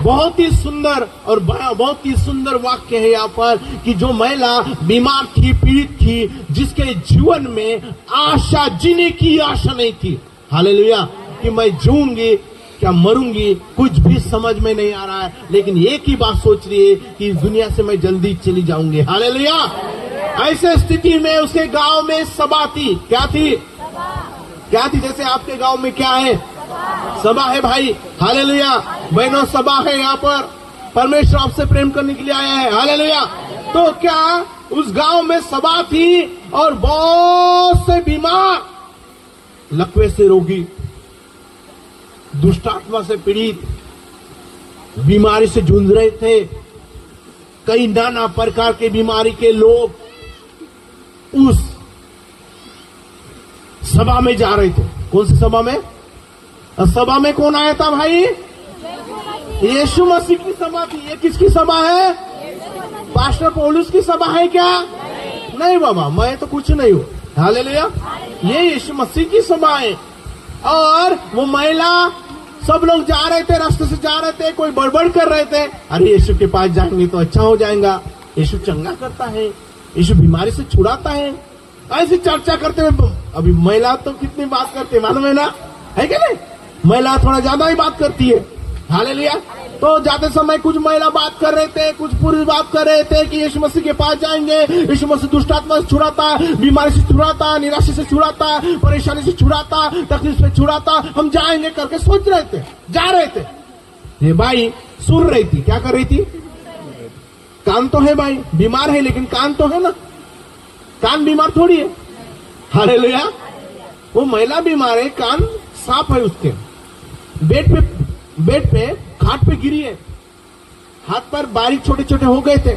बहुत ही सुंदर और बहुत ही सुंदर वाक्य है यहाँ पर कि जो महिला बीमार थी, पीड़ित थी, जिसके जीवन में आशा, जीने की आशा नहीं थी। हालेलुया। कि मैं जीऊंगी क्या मरूंगी कुछ भी समझ में नहीं आ रहा है, लेकिन एक ही बात सोच रही है कि इस दुनिया से मैं जल्दी चली जाऊंगी। हालेलुया। ऐसे स्थिति में उसके गांव में सभा थी। क्या थी? क्या थी? जैसे आपके गांव में क्या है? सभा है भाई। हालेलुया। बहनों, सभा है। यहाँ पर परमेश्वर आपसे प्रेम करने के लिए आया है। हालेलुया। तो क्या उस गांव में सभा थी और बहुत से बीमार, लकवे से रोगी, दुष्टात्मा से पीड़ित, बीमारी से जूझ रहे थे, कई नाना प्रकार के बीमारी के लोग उस सभा में जा रहे थे। कौन सी सभा में? सभा में कौन आया था भाई? यीशु मसीह की सभा थी। ये किसकी सभा है? पास्टर पौलुस की सभा है क्या? नहीं बाबा, मैं तो कुछ नहीं हूं। हालेलुया। ये यीशु मसीह की सभा है। और वो महिला, सब लोग जा रहे थे, रास्ते से जा रहे थे, कोई बड़बड़ कर रहे थे, अरे यीशु के पास जाएंगे तो अच्छा हो जाएगा, यीशु चंगा करता है, यीशु बीमारी से छुड़ाता है, ऐसी चर्चा करते हुए। अभी महिला तो कितनी बात करती है, मालूम है ना? है क्या नहीं? महिला थोड़ा ज्यादा ही बात करती है। हालेलुया। तो जाते समय कुछ महिला बात कर रहे थे, कुछ पुरुष बात कर रहे थे कि यीशु मसीह के पास जाएंगे, यीशु मसीह दुष्टात्मा से छुड़ाता, बीमारी से छुड़ाता, निराशा से छुड़ाता, परेशानी से छुड़ाता, तकलीफ से छुड़ाता, हम जाएंगे करके सोच रहे थे, जा रहे थे। ये भाई सुन रही थी। क्या कर रही थी? कान तो है भाई, बीमार है लेकिन कान तो है ना, कान बीमार थोड़ी है। हालेलुया। वो महिला बीमार है, कान साफ है उसके, बेड पे खाट पे गिरी है, हाथ पर बारीक छोटे छोटे हो गए थे,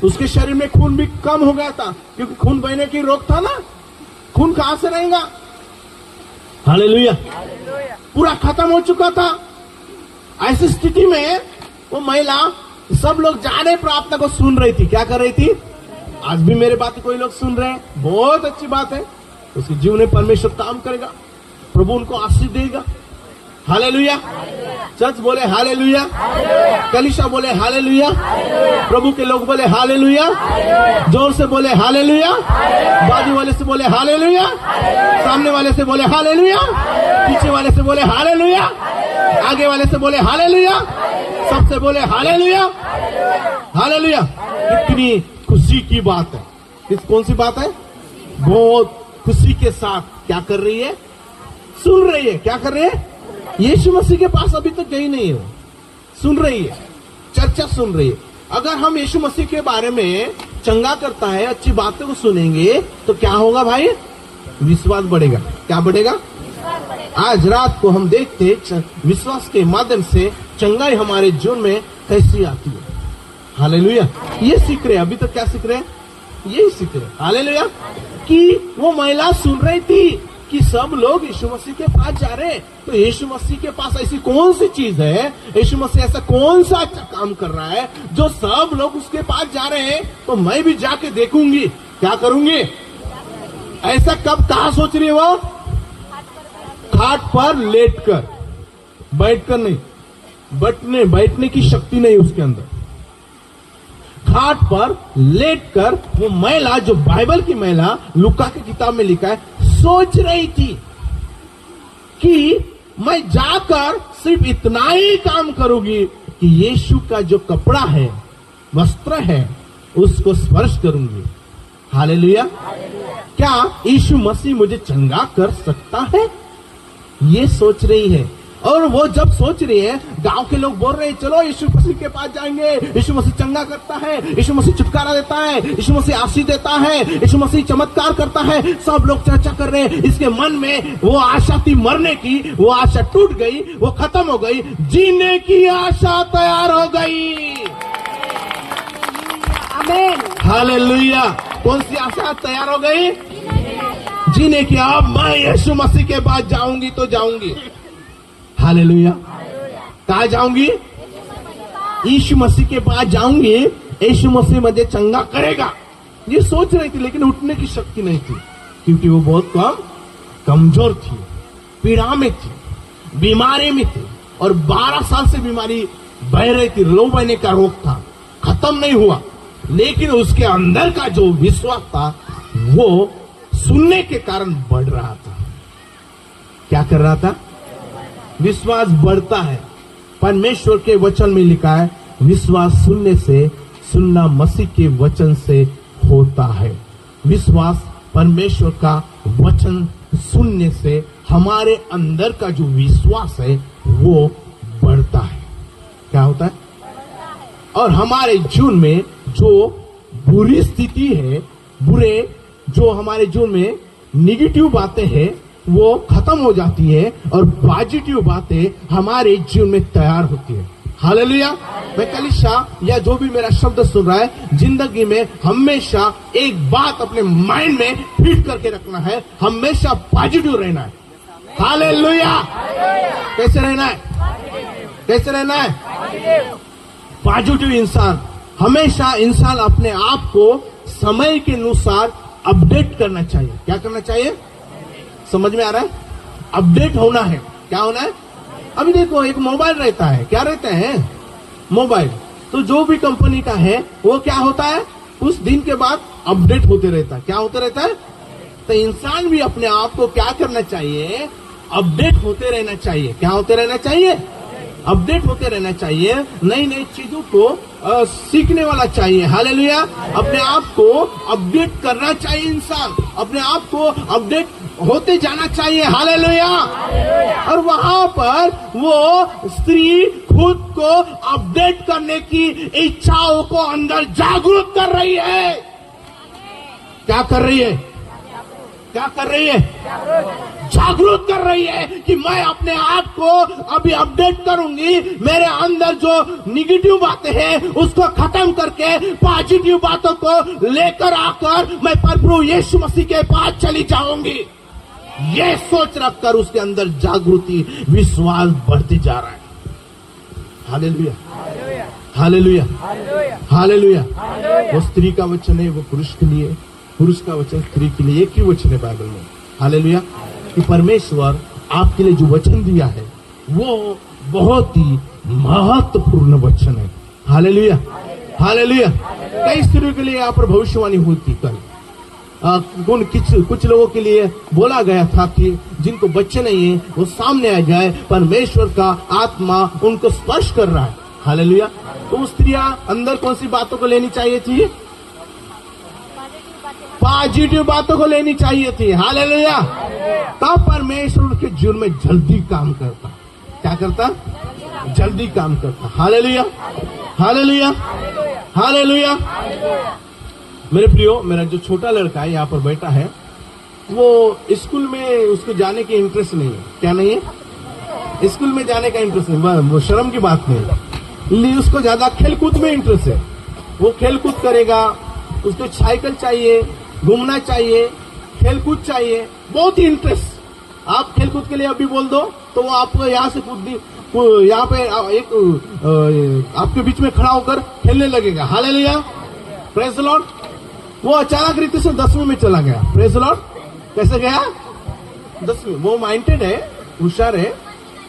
उसके शरीर में खून भी कम हो गया था, क्योंकि खून बहने की रोक था ना, खून कहां से रहेगा? हालेलुया। पूरा खत्म हो चुका था। ऐसी स्थिति में वो महिला, सब लोग जा रहे प्रार्थना को सुन रही थी। क्या कर रही थी? आज भी मेरे बात कोई लोग सुन रहे हैं, बहुत अच्छी बात है। उसके जीवन में परमेश्वर काम करेगा, प्रभु उनको आशीष देगा। हालेलुया। चर्च बोले हालेलुया, कलीसिया बोले हालेलुया, प्रभु के लोग बोले हालेलुया, जोर से बोले हालेलुया, बाजू वाले से बोले हालेलुया, सामने वाले से बोले हालेलुया, पीछे वाले से बोले हालेलुया, आगे वाले से बोले हालेलुया, सबसे बोले हालेलुया। हालेलुया। कितनी खुशी की बात है। कौन सी बात है? बहुत खुशी के साथ क्या कर रही है? सुन रही है। क्या कर रही है? यीशु मसीह के पास अभी तक गई नहीं है, सुन रही है, चर्चा सुन रही है। अगर हम यीशु मसीह के बारे में चंगा करता है, अच्छी बातों को सुनेंगे तो क्या होगा भाई? विश्वास बढ़ेगा। क्या बढ़ेगा? आज रात को हम देखते विश्वास के माध्यम से चंगाई हमारे जीवन में कैसी आती है। हालेलुया। ये सीख रहे, अभी तक क्या सीख रहे? यही सीख रहे। हालेलुया। कि वो महिला सुन रही थी कि सब लोग यीशु मसीह के पास जा रहे हैं, तो यीशु मसीह के पास ऐसी कौन सी चीज है, यीशु मसीह ऐसा कौन सा अच्छा काम कर रहा है जो सब लोग उसके पास जा रहे हैं, तो मैं भी जाके देखूंगी। क्या करूंगी? ऐसा कब, कहा सोच रही है वो? खाट पर लेटकर, बैठकर नहीं, बैठने की शक्ति नहीं उसके अंदर। खाट पर लेटकर वो महिला, जो बाइबल की महिला, लूका की किताब में लिखा है, सोच रही थी कि मैं जाकर सिर्फ इतना ही काम करूंगी कि यीशु का जो कपड़ा है, वस्त्र है, उसको स्पर्श करूंगी। हालेलुया। क्या यीशु मसीह मुझे चंगा कर सकता है? ये सोच रही है। और वो जब सोच रही है, गांव के लोग बोल रहे हैं चलो यीशु मसीह के पास जाएंगे, यीशु मसीह चंगा करता है, यीशु मसीह छुटकारा देता है, यीशु मसीह आशीष देता है, यीशु मसीह चमत्कार करता है। सब लोग चर्चा कर रहे हैं। इसके मन में वो आशा थी मरने की, वो आशा टूट गई, वो खत्म हो गई, जीने की आशा तैयार हो गई। आमीन। हालेलुया। कौन सी आशा तैयार हो गई? जीने की। अब मैं यीशु मसीह के पास जाऊंगी तो जाऊंगी। हालेलुया। कहाँ जाऊंगी? यीशु मसीह के पास जाऊंगी, यीशु मसीह मुझे चंगा करेगा। ये सोच रही थी, लेकिन उठने की शक्ति नहीं थी, क्योंकि वो बहुत कमजोर थी, पीड़ा में थी, बीमारी में थी, और 12 साल से बीमारी बह रही थी, लो बहने का रोग था, खत्म नहीं हुआ, लेकिन उसके अंदर का जो विश्वास था वो सुनने के कारण बढ़ रहा था। क्या कर रहा था? विश्वास बढ़ता है। परमेश्वर के वचन में लिखा है, विश्वास सुनने से, सुनना मसीह के वचन से होता है। विश्वास परमेश्वर का वचन सुनने से हमारे अंदर का जो विश्वास है वो बढ़ता है। क्या होता है? और हमारे जीवन में जो बुरी स्थिति है, बुरे जो हमारे जीवन में निगेटिव बातें हैं वो खत्म हो जाती है और पॉजिटिव बातें हमारे जीवन में तैयार होती है। हालेलुया। मैं कलीसिया या जो भी मेरा शब्द सुन रहा है, जिंदगी में हमेशा एक बात अपने माइंड में फिट करके रखना है, हमेशा पॉजिटिव रहना है। हालेलुया। कैसे रहना है? कैसे रहना है? पॉजिटिव इंसान। हमेशा इंसान अपने आप को समय के अनुसार अपडेट करना चाहिए। क्या करना चाहिए? समझ में आ रहा है? अपडेट होना है। क्या होना है? अभी देखो, एक मोबाइल रहता है, क्या रहते हैं? मोबाइल। तो जो भी कंपनी का है वो क्या होता है, उस दिन के बाद अपडेट होते रहता है। क्या होते रहता है? तो इंसान भी अपने आप को क्या करना चाहिए? अपडेट होते रहना चाहिए। क्या होते रहना चाहिए? अपडेट होते रहना चाहिए। नई नई चीजों को सीखने वाला चाहिए। हालेलुया। अपने आप को अपडेट करना चाहिए। इंसान अपने आप को अपडेट होते जाना चाहिए। हालेलुया। और वहां पर वो स्त्री खुद को अपडेट करने की इच्छाओं को अंदर जागरूक कर रही है। क्या कर रही है? क्या कर रही है? जागरूक कर रही है कि मैं अपने आप को अभी अपडेट करूंगी। मेरे अंदर जो निगेटिव बातें हैं उसको खत्म करके पॉजिटिव बातों को लेकर आकर मैं प्रभु यीशु मसीह के पास चली जाऊंगी। ये सोच रखकर उसके अंदर जागृति, विश्वास बढ़ती जा रहा है। हालेलुया। हालेलुया। हालेलुया। वो स्त्री का वचन है, वो पुरुष के लिए, पुरुष का वचन स्त्री के लिए। एक ही वचन है बाइबल में। हालेलुया। कि परमेश्वर आपके लिए जो वचन दिया है वो बहुत ही महत्वपूर्ण वचन है। हालेलुया। हालेलुया। कई स्त्रियों के लिए यहाँ पर भविष्यवाणी हुई थी कल। कुछ लोगों के लिए बोला गया था कि जिनको बच्चे नहीं है वो सामने आ जाए, परमेश्वर का आत्मा उनको स्पर्श कर रहा है। हालेलुया। तो स्त्रियां अंदर कौन सी बातों को लेनी चाहिए थी? पॉजिटिव बातों को लेनी चाहिए थी। हालेलुया। तब परमेश्वर उनके जीवन में जल्दी काम करता। क्या करता? जल्दी काम करता। हालेलुया। हालेलुया। हालेलुया। मेरे प्रियो, मेरा जो छोटा लड़का है यहाँ पर बैठा है, वो स्कूल में उसको जाने की इंटरेस्ट नहीं है। क्या नहीं है? स्कूल में जाने का इंटरेस्ट नहीं, वो शर्म की बात नहीं। उसको ज्यादा खेलकूद में इंटरेस्ट है। वो खेलकूद करेगा, उसको साइकिल चाहिए, घूमना चाहिए, खेलकूद चाहिए, बहुत ही इंटरेस्ट। आप खेलकूद के लिए अभी बोल दो तो वो आपको यहाँ से यहाँ पे एक आपके बीच में खड़ा होकर खेलने लगेगा। हालेलुया। Praise the Lord. वो अचानक रीति से 10वीं में चला गया। Praise the Lord. कैसे गया? 10वीं। वो माइंडेड है, होशियार है,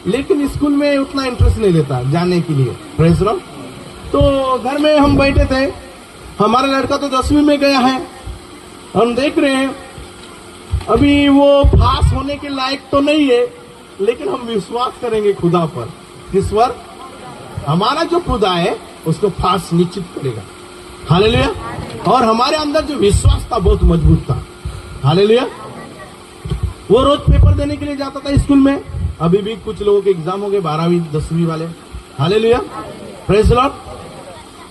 लेकिन स्कूल में उतना इंटरेस्ट नहीं लेता जाने के लिए। Praise the Lord. तो घर में हम बैठे थे, हमारा लड़का तो 10वीं में गया है, हम देख रहे हैं अभी वो पास होने के लायक तो नहीं है, लेकिन हम विश्वास करेंगे खुदा पर। किस पर? हमारा जो खुदा है उसको पास निश्चित करेगा। हालेलुया। और हमारे अंदर जो विश्वास था बहुत मजबूत था। हालेलुया। वो रोज पेपर देने के लिए जाता था स्कूल में। अभी भी कुछ लोगों के एग्जाम हो गए, 12वीं 10वीं वाले। हालेलुया। Praise the Lord.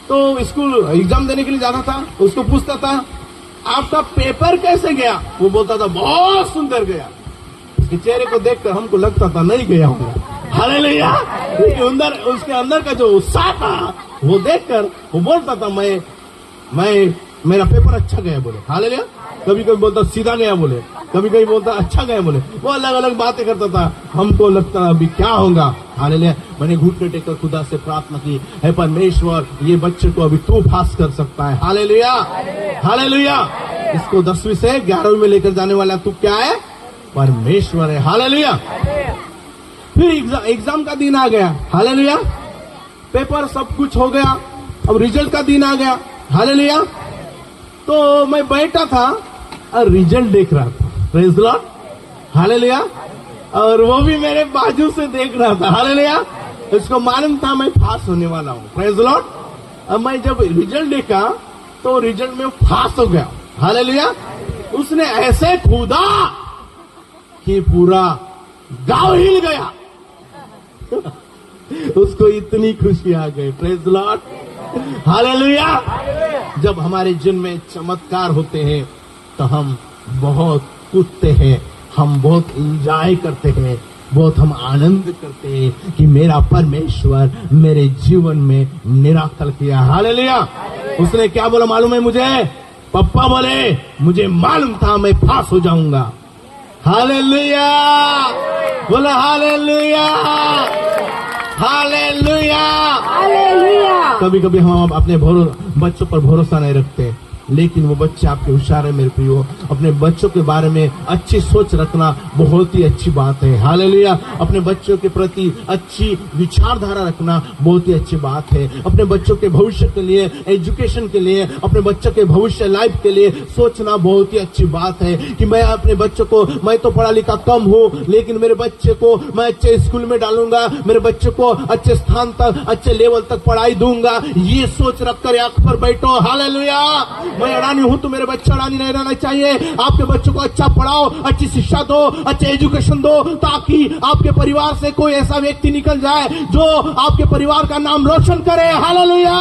तो स्कूल एग्जाम देने के लिए जाता था, उसको पूछता था आपका पेपर कैसे गया? वो बोलता था बहुत सुंदर गया। उसके चेहरे को देखकर हमको लगता था नहीं गया होगा। हालेलुया। उसके अंदर का जो उत्साह था वो देखकर वो बोलता था मैं मेरा पेपर अच्छा गया बोले। हालेलुया। कभी कभी बोलता सीधा गया बोले, कभी कभी बोलता अच्छा गया बोले। वो अलग अलग बातें करता था। हमको लगता था अभी क्या होगा। हालेलुया। मैंने घुटने टेककर खुदा से प्रार्थना की, हे परमेश्वर ये बच्चे को अभी तू पास कर सकता है। हालेलुया। हालेलुया। इसको 10वीं से 11वीं में लेकर जाने वाला तू क्या है? परमेश्वर है। हालेलुया। फिर एग्जाम का दिन आ गया। हालेलुया। पेपर सब कुछ हो गया, अब रिजल्ट का दिन आ गया। हालेलुया। तो मैं बैठा था और रिजल्ट देख रहा था। Praise the Lord. हालेलुया। और वो भी मेरे बाजू से देख रहा था। हालेलुया। उसको मालूम था मैं पास होने वाला हूँ। Praise the Lord. अब मैं जब रिजल्ट देखा तो रिजल्ट में पास हो गया। हालेलुया। उसने ऐसे कूदा कि पूरा गांव हिल गया। उसको इतनी खुशी आ गई। Praise the Lord. हालेलुया। जब हमारे जीवन में चमत्कार होते हैं तो हम बहुत कूदते हैं, हम बहुत एंजॉय करते हैं, बहुत हम आनंद करते हैं कि मेरा परमेश्वर मेरे जीवन में निराकल किया। हालेलुया। उसने क्या बोला मालूम है मुझे? पप्पा बोले मुझे मालूम था मैं पास हो जाऊंगा। हालेलुया। बोला हालेलुया। हालेलुया। हालेलुया। कभी कभी हम अपने बच्चों पर भरोसा नहीं रखते, लेकिन वो बच्चे आपके होशियार है मेरे प्रियो। अपने बच्चों के बारे में अच्छी सोच रखना बहुत ही अच्छी बात है। हालेलुया। अपने बच्चों के प्रति अच्छी विचारधारा रखना बहुत ही अच्छी बात है। अपने बच्चों के भविष्य के लिए, एजुकेशन के लिए, अपने बच्चों के भविष्य लाइफ के लिए सोचना बहुत ही अच्छी बात है कि मैं अपने बच्चों को, मैं तो पढ़ा लिखा कम हूँ, लेकिन मेरे बच्चे को मैं अच्छे स्कूल में डालूंगा, मेरे बच्चे को अच्छे स्थान तक, अच्छे लेवल तक पढ़ाई दूंगा। ये सोच रखकर आंख पर बैठो। हालेलुया। मैं अडानी हूं तो मेरे बच्चे अडानी नहीं रहना चाहिए। आपके बच्चों को अच्छा पढ़ाओ, अच्छी शिक्षा दो, अच्छे एजुकेशन दो, ताकि आपके परिवार से कोई ऐसा व्यक्ति निकल जाए जो आपके परिवार का नाम रोशन करे। हालेलुया।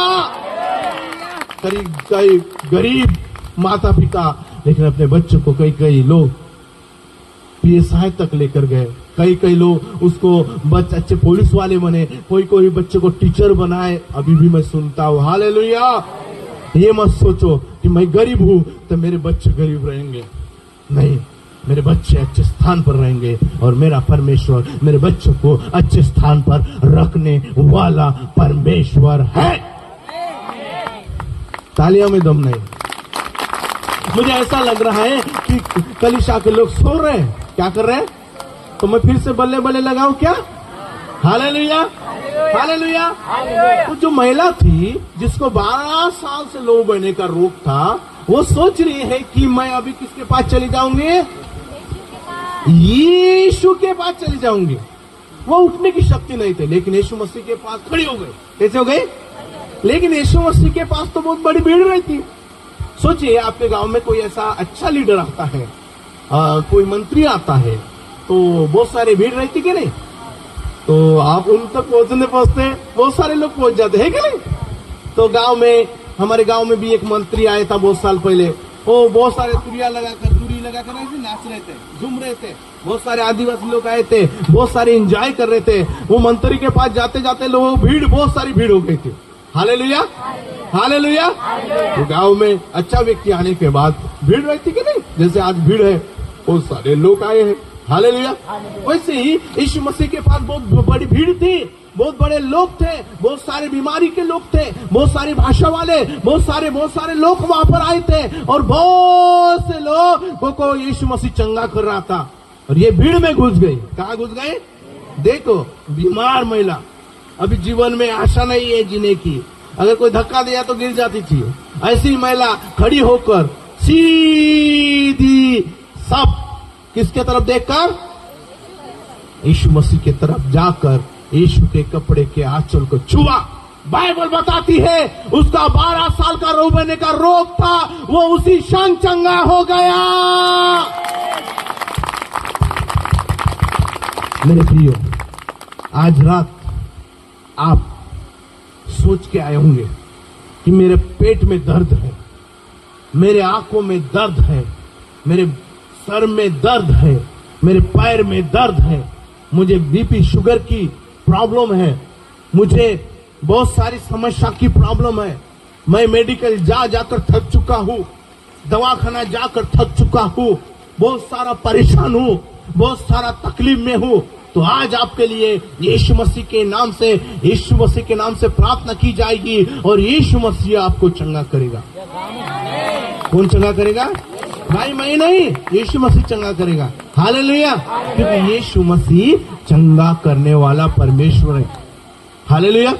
कई गरीब माता पिता लेकिन अपने बच्चों को कई लोग PSI तक लेकर गए, कई लोग उसको अच्छे पुलिस वाले बने, कोई बच्चे को टीचर बनाए। अभी भी मैं सुनता हूं। हालेलुया। ये मत सोचो कि मैं गरीब हूं तो मेरे बच्चे गरीब रहेंगे। नहीं, मेरे बच्चे अच्छे स्थान पर रहेंगे और मेरा परमेश्वर मेरे बच्चों को अच्छे स्थान पर रखने वाला परमेश्वर है। तालियों में दम नहीं। मुझे ऐसा लग रहा है कि कलीसिया के लोग सो रहे हैं। क्या कर रहे हैं? तो मैं फिर से बल्ले बल्ले लगाऊं क्या? हालेलुया। हालेलुया। तो जो महिला थी जिसको 12 साल से लो बहने का रोग था, वो सोच रही है कि मैं अभी किसके पास चली जाऊंगी? यीशु के पास चली जाऊंगी। वो उठने की शक्ति नहीं थे, लेकिन यीशु मसीह के पास खड़ी हो गई। कैसे हो गई? लेकिन यीशु मसीह के पास तो बहुत बड़ी भीड़ रहती। सोचिए आपके गांव में कोई ऐसा अच्छा लीडर आता है, कोई मंत्री आता है, तो बहुत सारी भीड़ रहती कि नहीं? तो आप उन तक पहुंचते बहुत सारे लोग पहुंच जाते हैं कि नहीं? तो गांव में, हमारे गांव में भी एक मंत्री आया था बहुत साल पहले। वो बहुत सारे दूरी लगाकर ऐसे नाच रहे थे, झूम रहे थे। बहुत सारे आदिवासी लोग आए थे, बहुत सारे एंजॉय कर रहे थे। वो मंत्री के पास जाते जाते लोग बहुत सारी भीड़ हो गई थी। हालेलुया। हालेलुया। तो गांव में अच्छा व्यक्ति आने के बाद भीड़ रहती कि नहीं? जैसे आज भीड़ है, बहुत सारे लोग आए हैं। हालेलुया। वैसे ही यीशु मसीह के पास बहुत बड़ी भीड़ थी, बहुत बड़े लोग थे, बहुत सारे बीमारी के लोग थे, बहुत सारी भाषा वाले, बहुत सारे लोग वहां पर आए थे और बहुत से लोगों को यीशु मसीह चंगा कर रहा था। और ये भीड़ में घुस गई। कहाँ घुस गए? देखो, बीमार महिला, अभी जीवन में आशा नहीं है जीने की, अगर कोई धक्का दिया तो गिर जाती थी। ऐसी महिला खड़ी होकर सीधी सब किसके तरफ देखकर? यीशु मसीह के तरफ जाकर यीशु के कपड़े के आंचल को छुआ। बाइबल बताती है उसका 12 साल का रोने का रोग था, वो उसी क्षण चंगा हो गया। मेरे प्रियो, आज रात आप सोच के आए होंगे कि मेरे पेट में दर्द है, मेरे आंखों में दर्द है, मेरे सर में दर्द है, मेरे पैर में दर्द है, मुझे बीपी शुगर की प्रॉब्लम है, मुझे बहुत सारी समस्या की प्रॉब्लम है, मैं मेडिकल जाकर थक चुका हूँ, दवाखाना जाकर थक चुका हूँ, बहुत सारा परेशान हूँ, बहुत सारा तकलीफ में हूँ। तो आज आपके लिए यीशु मसीह के नाम से प्रार्थना की जाएगी और यीशु मसीह आपको चंगा करेगा। कौन चंगा करेगा? भाई मैं नहीं, यीशु मसीह चंगा करेगा। हालेलुया। क्योंकि यीशु मसीह चंगा करने वाला परमेश्वर है। हालेलुया।